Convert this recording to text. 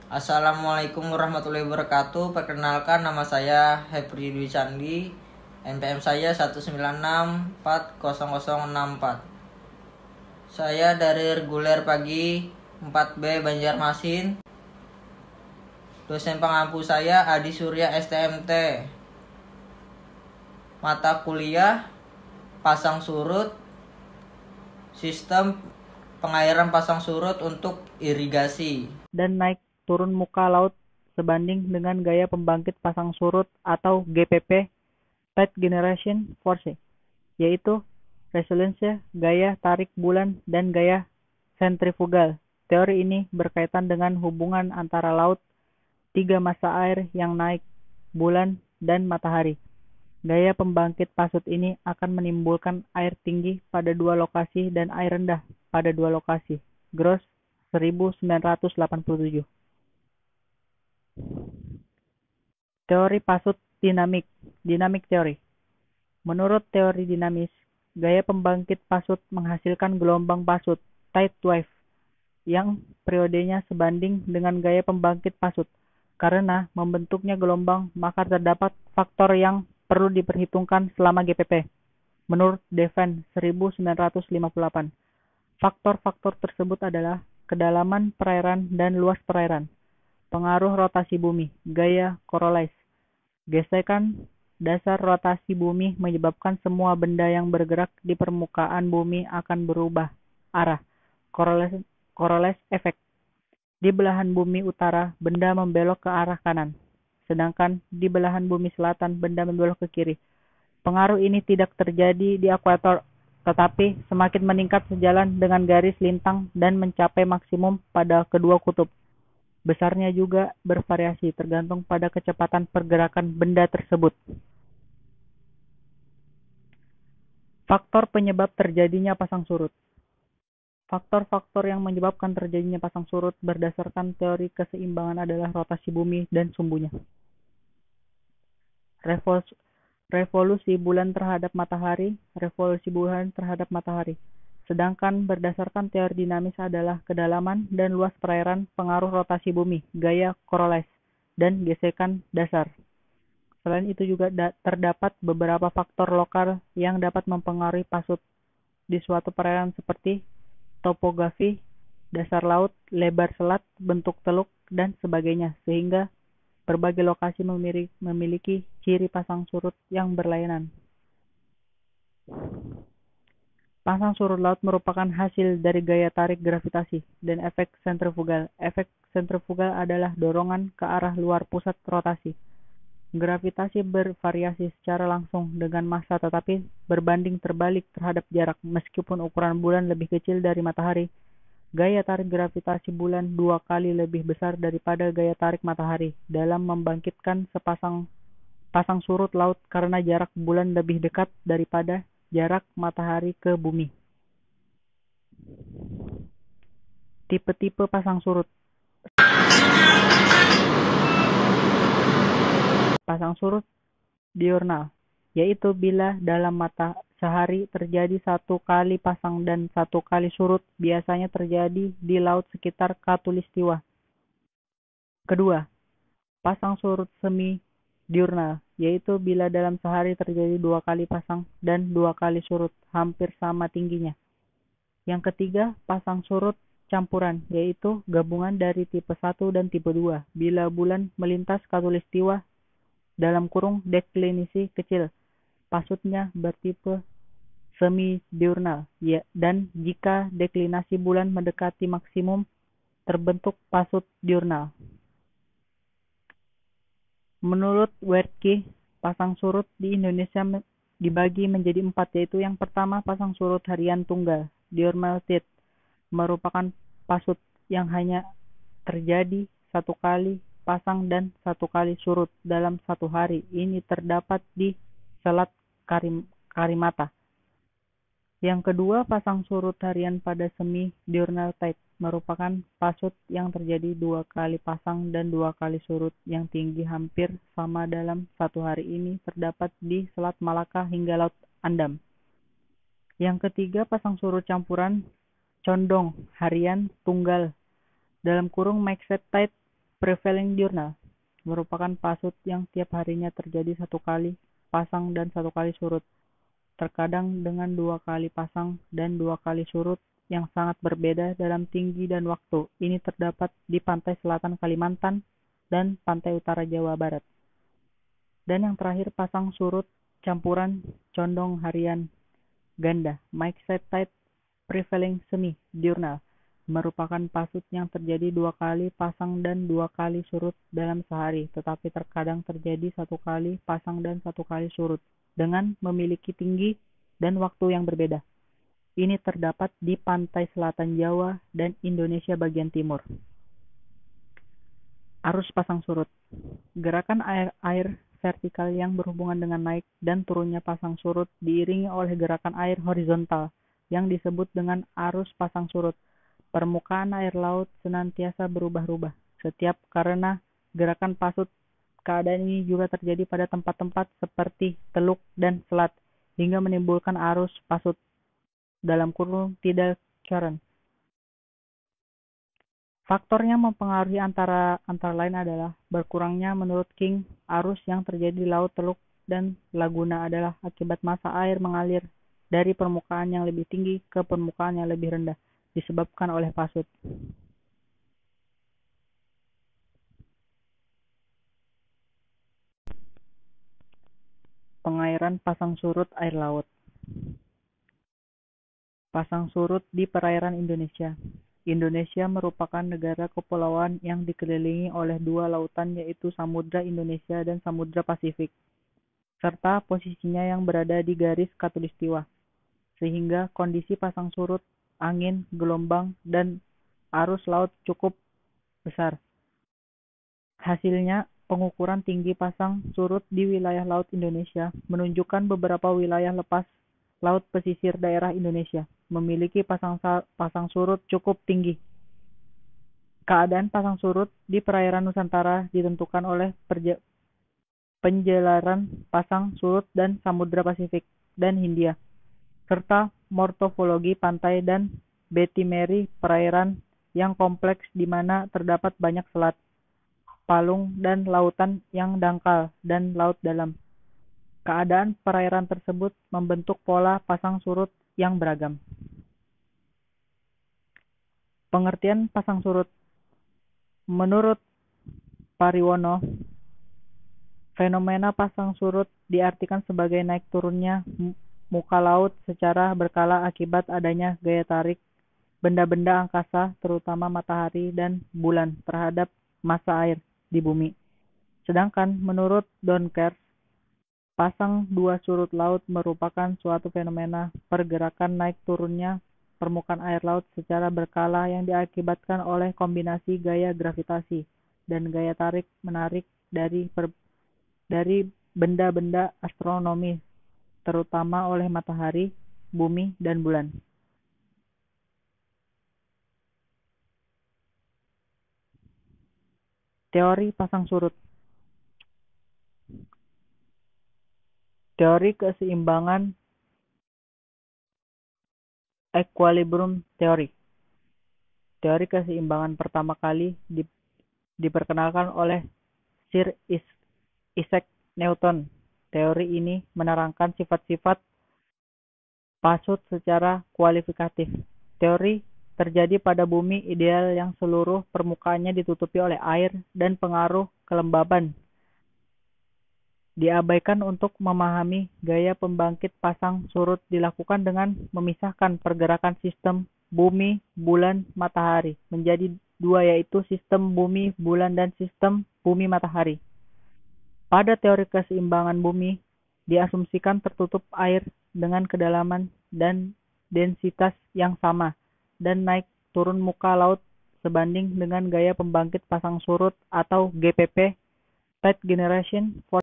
Assalamualaikum warahmatullahi wabarakatuh. Perkenalkan, nama saya Hepri Dwi Candi. NPM saya 196400064. Saya dari reguler pagi 4B Banjarmasin. Dosen pengampu saya Adi Surya STMT. Mata kuliah pasang surut, sistem pengairan pasang surut untuk irigasi. Dan naik turun muka laut sebanding dengan gaya pembangkit pasang surut atau GPP Tide Generation Force, yaitu resilience, gaya tarik bulan, dan gaya sentrifugal. Teori ini berkaitan dengan hubungan antara laut, tiga massa air yang naik, bulan, dan matahari. Gaya pembangkit pasut ini akan menimbulkan air tinggi pada dua lokasi dan air rendah pada dua lokasi. Gross 1987. Teori pasut dinamik. Dinamik teori. Menurut teori dinamis, gaya pembangkit pasut menghasilkan gelombang pasut, tide wave, yang periodenya sebanding dengan gaya pembangkit pasut. Karena membentuknya gelombang, maka terdapat faktor yang perlu diperhitungkan selama GPP. Menurut Devon 1958, faktor-faktor tersebut adalah kedalaman perairan dan luas perairan, pengaruh rotasi bumi, gaya Coriolis, gesekan dasar rotasi bumi menyebabkan semua benda yang bergerak di permukaan bumi akan berubah arah, Coriolis effect. Di belahan bumi utara, benda membelok ke arah kanan, sedangkan di belahan bumi selatan, benda membelok ke kiri. Pengaruh ini tidak terjadi di ekuator, tetapi semakin meningkat sejalan dengan garis lintang dan mencapai maksimum pada kedua kutub. Besarnya juga bervariasi tergantung pada kecepatan pergerakan benda tersebut. Faktor penyebab terjadinya pasang surut. Faktor-faktor yang menyebabkan terjadinya pasang surut berdasarkan teori keseimbangan adalah rotasi bumi dan sumbunya, revolusi bulan terhadap matahari. Sedangkan berdasarkan teori dinamis adalah kedalaman dan luas perairan, pengaruh rotasi bumi, gaya Coriolis, dan gesekan dasar. Selain itu juga terdapat beberapa faktor lokal yang dapat mempengaruhi pasut di suatu perairan seperti topografi, dasar laut, lebar selat, bentuk teluk, dan sebagainya, sehingga berbagai lokasi memiliki ciri pasang surut yang berlainan. Pasang surut laut merupakan hasil dari gaya tarik gravitasi dan efek sentrifugal. Efek sentrifugal adalah dorongan ke arah luar pusat rotasi. Gravitasi bervariasi secara langsung dengan massa tetapi berbanding terbalik terhadap jarak. Meskipun ukuran bulan lebih kecil dari matahari, gaya tarik gravitasi bulan 2 kali lebih besar daripada gaya tarik matahari dalam membangkitkan pasang surut laut karena jarak bulan lebih dekat daripada jarak matahari ke bumi. Tipe-tipe pasang surut. Pasang surut diurnal, yaitu bila dalam mata sehari terjadi 1 kali pasang dan 1 kali surut, biasanya terjadi di laut sekitar Khatulistiwa. Kedua, pasang surut semi diurnal, yaitu bila dalam sehari terjadi 2 kali pasang dan 2 kali surut, hampir sama tingginya. Yang ketiga, pasang surut campuran, yaitu gabungan dari tipe 1 dan tipe 2, bila bulan melintas khatulistiwa (deklinasi kecil), pasutnya bertipe semi-diurnal, dan jika deklinasi bulan mendekati maksimum, terbentuk pasut diurnal. Menurut Wertke, pasang surut di Indonesia dibagi menjadi 4, yaitu yang pertama pasang surut harian tunggal, diurnal tide, merupakan pasut yang hanya terjadi 1 kali pasang dan 1 kali surut dalam 1 hari. Ini terdapat di Selat Karimata. Yang kedua, pasang surut harian pada semi-diurnal tide, merupakan pasut yang terjadi 2 kali pasang dan 2 kali surut yang tinggi hampir sama dalam 1 hari. Ini terdapat di Selat Malaka hingga Laut Andam. Yang ketiga, pasang surut campuran condong harian tunggal (mixed tide) Prevailing diurnal merupakan pasut yang tiap harinya terjadi satu kali pasang dan satu kali surut, terkadang dengan dua kali pasang dan dua kali surut yang sangat berbeda dalam tinggi dan waktu. Ini terdapat di pantai selatan Kalimantan dan pantai utara Jawa Barat. Dan yang terakhir, pasang surut campuran condong harian ganda, mixed tide prevailing semi diurnal, merupakan pasut yang terjadi dua kali pasang dan dua kali surut dalam sehari, tetapi terkadang terjadi satu kali pasang dan satu kali surut, dengan memiliki tinggi dan waktu yang berbeda. Ini terdapat di pantai selatan Jawa dan Indonesia bagian timur. Arus pasang surut. Gerakan air vertikal yang berhubungan dengan naik dan turunnya pasang surut diiringi oleh gerakan air horizontal yang disebut dengan arus pasang surut. Permukaan air laut senantiasa berubah-ubah setiap karena gerakan pasut. Keadaan ini juga terjadi pada tempat-tempat seperti teluk dan selat hingga menimbulkan arus pasut dalam kurung tidal current. Faktor yang mempengaruhi antara lain adalah berkurangnya menurut King arus yang terjadi di laut, teluk, dan laguna adalah akibat massa air mengalir dari permukaan yang lebih tinggi ke permukaan yang lebih rendah disebabkan oleh pasut. Pengairan pasang surut air laut. Pasang surut di perairan Indonesia. Indonesia merupakan negara kepulauan yang dikelilingi oleh dua lautan, yaitu Samudra Indonesia dan Samudra Pasifik, serta posisinya yang berada di garis khatulistiwa, sehingga kondisi pasang surut, angin, gelombang, dan arus laut cukup besar. Hasilnya, pengukuran tinggi pasang surut di wilayah laut Indonesia menunjukkan beberapa wilayah lepas laut pesisir daerah Indonesia memiliki pasang surut cukup tinggi. Keadaan pasang surut di perairan Nusantara ditentukan oleh penjelaran pasang surut dan Samudra Pasifik dan Hindia, serta morfologi pantai dan betimery perairan yang kompleks di mana terdapat banyak selat, palung, dan lautan yang dangkal dan laut dalam. Keadaan perairan tersebut membentuk pola pasang surut yang beragam. Pengertian pasang surut. Menurut Pariwono, fenomena pasang surut diartikan sebagai naik turunnya muka laut secara berkala akibat adanya gaya tarik benda-benda angkasa, terutama matahari dan bulan, terhadap massa air di bumi. Sedangkan menurut Donkers, pasang dua surut laut merupakan suatu fenomena pergerakan naik turunnya permukaan air laut secara berkala yang diakibatkan oleh kombinasi gaya gravitasi dan gaya tarik-menarik dari benda-benda astronomis, terutama oleh matahari, bumi, dan bulan. Teori pasang surut. Teori keseimbangan equilibrium theory. Teori keseimbangan pertama kali diperkenalkan oleh Sir Isaac Newton. Teori ini menerangkan sifat-sifat pasut secara kualitatif. Teori terjadi pada bumi ideal yang seluruh permukaannya ditutupi oleh air dan pengaruh kelembaban diabaikan. Untuk memahami gaya pembangkit pasang surut dilakukan dengan memisahkan pergerakan sistem bumi, bulan, matahari menjadi dua, yaitu sistem bumi, bulan, dan sistem bumi matahari. Pada teori keseimbangan bumi, diasumsikan tertutup air dengan kedalaman dan densitas yang sama, dan naik turun muka laut sebanding dengan gaya pembangkit pasang surut atau GPP, Tide Generation